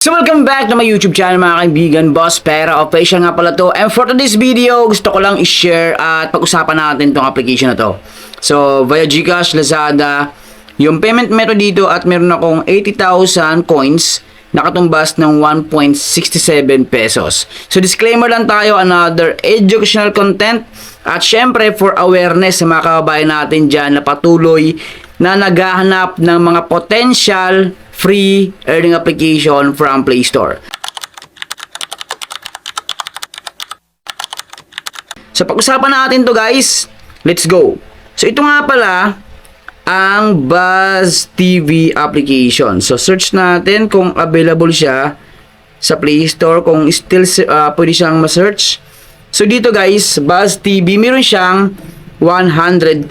So welcome back to my YouTube channel mga kaibigan, Boss Pera Official nga pala to. And for today's video, gusto ko lang i-share at pag-usapan natin tong application na to. So via GCash, Lazada, yung payment method dito at meron akong 80,000 coins na katumbas ng 1.67 pesos. So disclaimer lang tayo, another educational content at syempre for awareness sa mga kababayan natin dyan na patuloy na naghahanap ng mga potential free earning application from Play Store. So pag-usapan natin to guys, let's go. So ito nga pala ang Buzz TV application. So search natin kung available siya sa Play Store, kung still pwede siyang ma-search. So dito guys, Buzz TV, meron siyang 100,000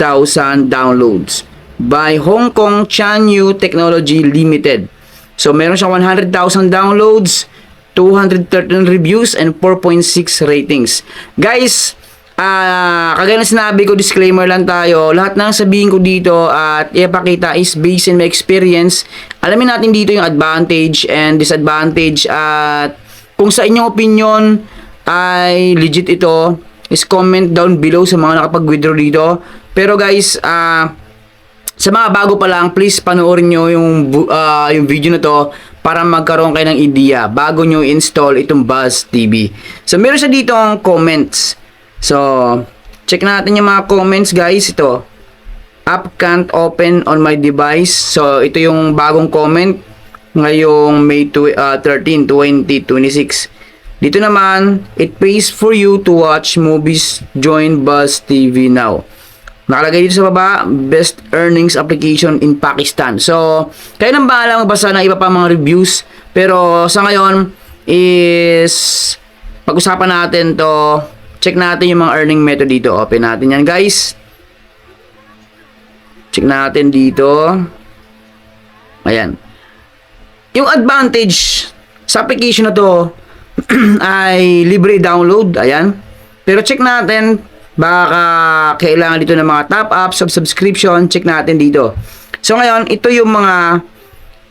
downloads by Hong Kong Chanyu Technology Limited. So meron siyang 100,000 downloads, 213 reviews, and 4.6 ratings. Guys, kagaya na sinabi ko, disclaimer lang tayo. Lahat ng sabihin ko dito at ipakita is based on my experience. Alamin natin dito yung advantage and disadvantage at kung sa inyong opinion ay legit ito, is comment down below sa mga nakapag-withdraw dito. Pero guys, sa mga bago pa lang, please panoorin nyo yung video na to para magkaroon kayo ng idea bago nyo install itong Buzz TV. So, meron siya dito ang comments. So, check natin yung mga comments guys. Ito, app can't open on my device. So, ito yung bagong comment ngayong May 13, 2026. Dito naman, it pays for you to watch movies. Join Buzz TV now. Nakalagay dito sa baba, best earnings application in Pakistan. So, kayo nang bahala magbasa ng iba pa mga reviews. Pero sa ngayon is pag-usapan natin to. Check natin yung mga earning method dito. Open natin yan guys. Check natin dito. Ayan. Yung advantage sa application na to ay libre download. Ayan. Pero check natin, baka kailangan dito ng mga top-ups, subscription, check natin dito. So ngayon, ito yung mga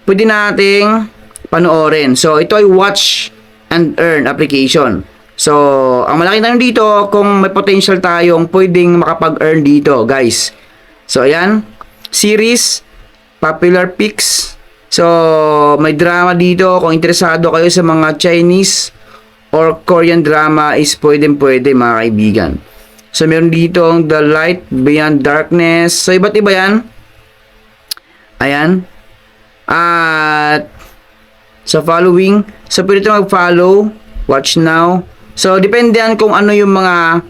pwede nating panoorin. So ito ay watch and earn application. So, ang malaking tanong dito, kung may potential tayong pwedeng makapag-earn dito, guys. So ayan, series, popular picks. So, may drama dito. Kung interesado kayo sa mga Chinese or Korean drama is pwede mga kaibigan. So, meron dito The Light Beyond Darkness. So, iba't iba yan. Ayan. At sa following. So, pwede ito mag-follow. Watch now. So, depende yan kung ano yung mga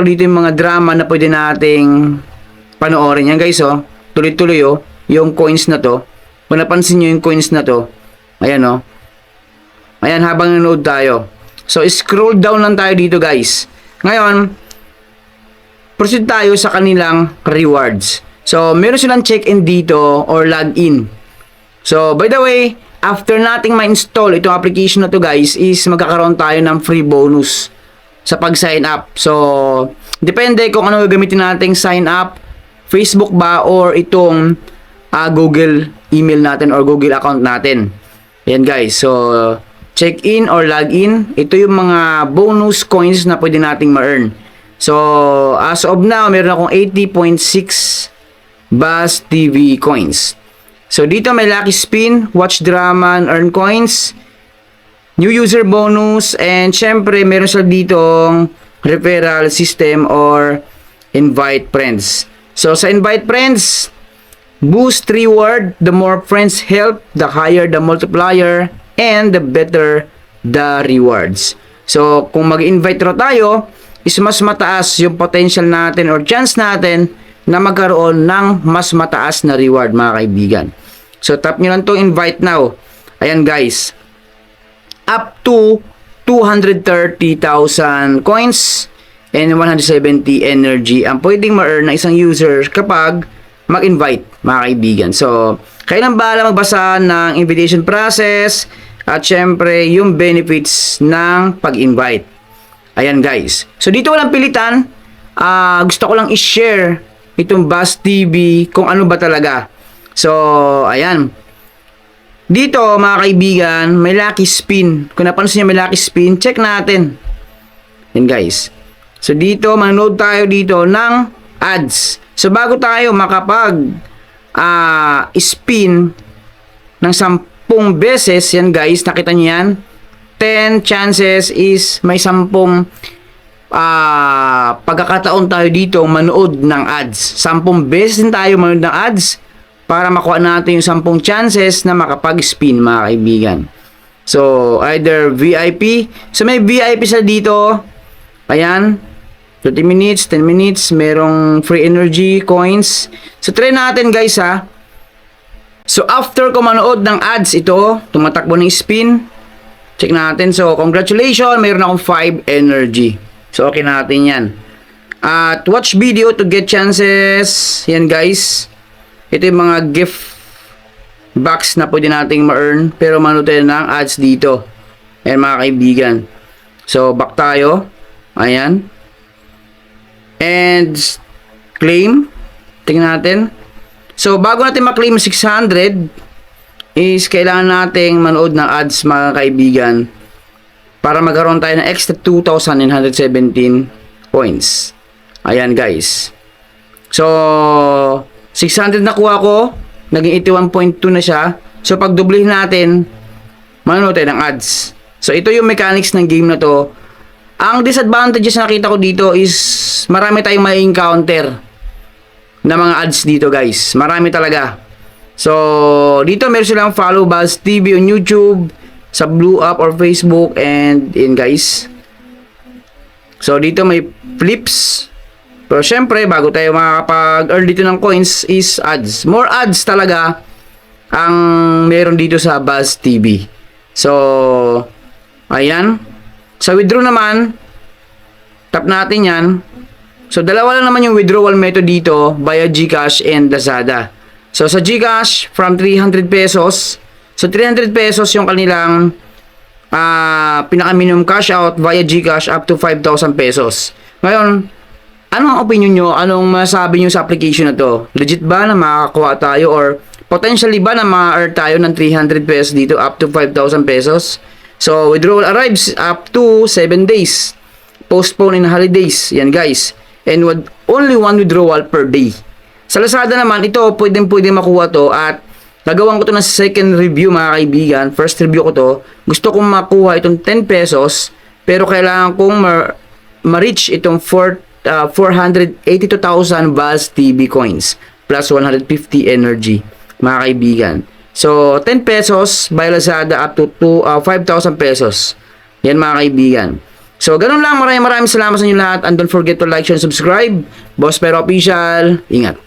dito yung mga drama na pwede nating panoorin. Yan guys, oh. Tuloy-tuloy, oh. Yung coins na to. Kung napansin nyo yung coins na to. Ayan, oh. Ayan, habang nanood tayo. So, scroll down lang tayo dito guys. Ngayon, proceed tayo sa kanilang rewards. So, meron silang check-in dito or log-in. So, by the way, after nating ma-install itong application na to guys, is magkakaroon tayo ng free bonus sa pag-sign up. So, depende kung ano gagamitin nating sign up, Facebook ba or itong Google email natin or Google account natin. Ayan guys, so check-in or log-in, ito yung mga bonus coins na pwede nating ma-earn. So, as of now, meron akong 80.6 Buzz TV coins. So, dito may lucky spin, watch drama and earn coins, new user bonus, and syempre, meron sila ditong referral system or invite friends. So, sa invite friends, boost reward, the more friends help, the higher the multiplier, and the better the rewards. So, kung mag-invite raw tayo, is mas mataas yung potential natin or chance natin na magkaroon ng mas mataas na reward mga kaibigan. So, tap nyo lang to invite now. Ayan guys. Up to 230,000 coins and 170 energy ang pwedeng ma-earn na isang user kapag mag-invite mga kaibigan. So, kayo nang bahala magbasa ng invitation process at syempre yung benefits ng pag-invite. Ayan guys. So, dito walang pilitan. Gusto ko lang i-share itong Buzz TV kung ano ba talaga. So, ayan. Dito, mga kaibigan, may lucky spin. Kung napansin niyo may lucky spin, check natin. Yan guys. So dito, manonood tayo dito ng ads. So bago tayo makapag spin ng 10 beses, yan guys, nakita niyo yan. 10 chances is may 10 pagkakataon tayo dito manood ng ads. 10 beses din tayo manood ng ads para makuha natin yung 10 chances na makapag-spin, mga kaibigan. So, either VIP. So, may VIP sa dito. Ayan. 30 minutes, 10 minutes. Merong free energy, coins. So, try natin guys ha. So, after ko manood ng ads ito, tumatakbo ng spin. Check natin. So, congratulations. Mayroon akong 5 energy. So, okay natin yan. At watch video to get chances. Yan guys. Ito yung mga gift box na pwede nating ma-earn. Pero manood tayo ng ads dito. Ayan mga kaibigan. So, back tayo. Ayan. And claim. Tingnan natin. So, bago natin ma-claim 600 is kailangan nating manood ng ads, mga kaibigan, para magkaroon tayo ng extra 2,917 points. Ayan guys. So, 600 nakuha ko. Naging 81.2 na siya. So, pag doblehin natin, manonood tayo ng ads. So, ito yung mechanics ng game na to. Ang disadvantages na nakita ko dito is marami tayong may encounter na mga ads dito guys. Marami talaga. So, dito meron silang follow Buzz TV on YouTube, sa Blue App or Facebook, and in guys. So, dito may flips. Pero syempre, bago tayo makakapag-earn dito ng coins is ads. More ads talaga ang meron dito sa Buzz TV. So, ayan. Sa withdraw naman, tap natin yan. So, dalawa lang naman yung withdrawal method dito via GCash and Lazada. So, sa GCash, from 300 pesos. So, 300 pesos yung kanilang pinaka-minimum cash out via GCash up to 5,000 pesos. Ngayon, anong opinion nyo? Anong masabi nyo sa application na to? Legit ba na makakakuha tayo or potentially ba na ma-earn tayo ng 300 pesos dito up to 5,000 pesos? So, withdrawal arrives up to 7 days. Postpone in holidays. Yan guys. And only one withdrawal per day. Sa Lazada naman, ito pwede makuha to at nagawan ko to ng second review, mga kaibigan. First review ko to. Gusto kong makuha itong 10 pesos pero kailangan kong ma-reach itong 482,000 Buzz TV coins plus 150 energy, mga kaibigan. So, 10 pesos by Lazada up to 5,000 pesos. Yan mga kaibigan. So, ganun lang. Maraming salamat sa inyo lahat. And don't forget to like, share, and subscribe. Boss Pero Official. Ingat.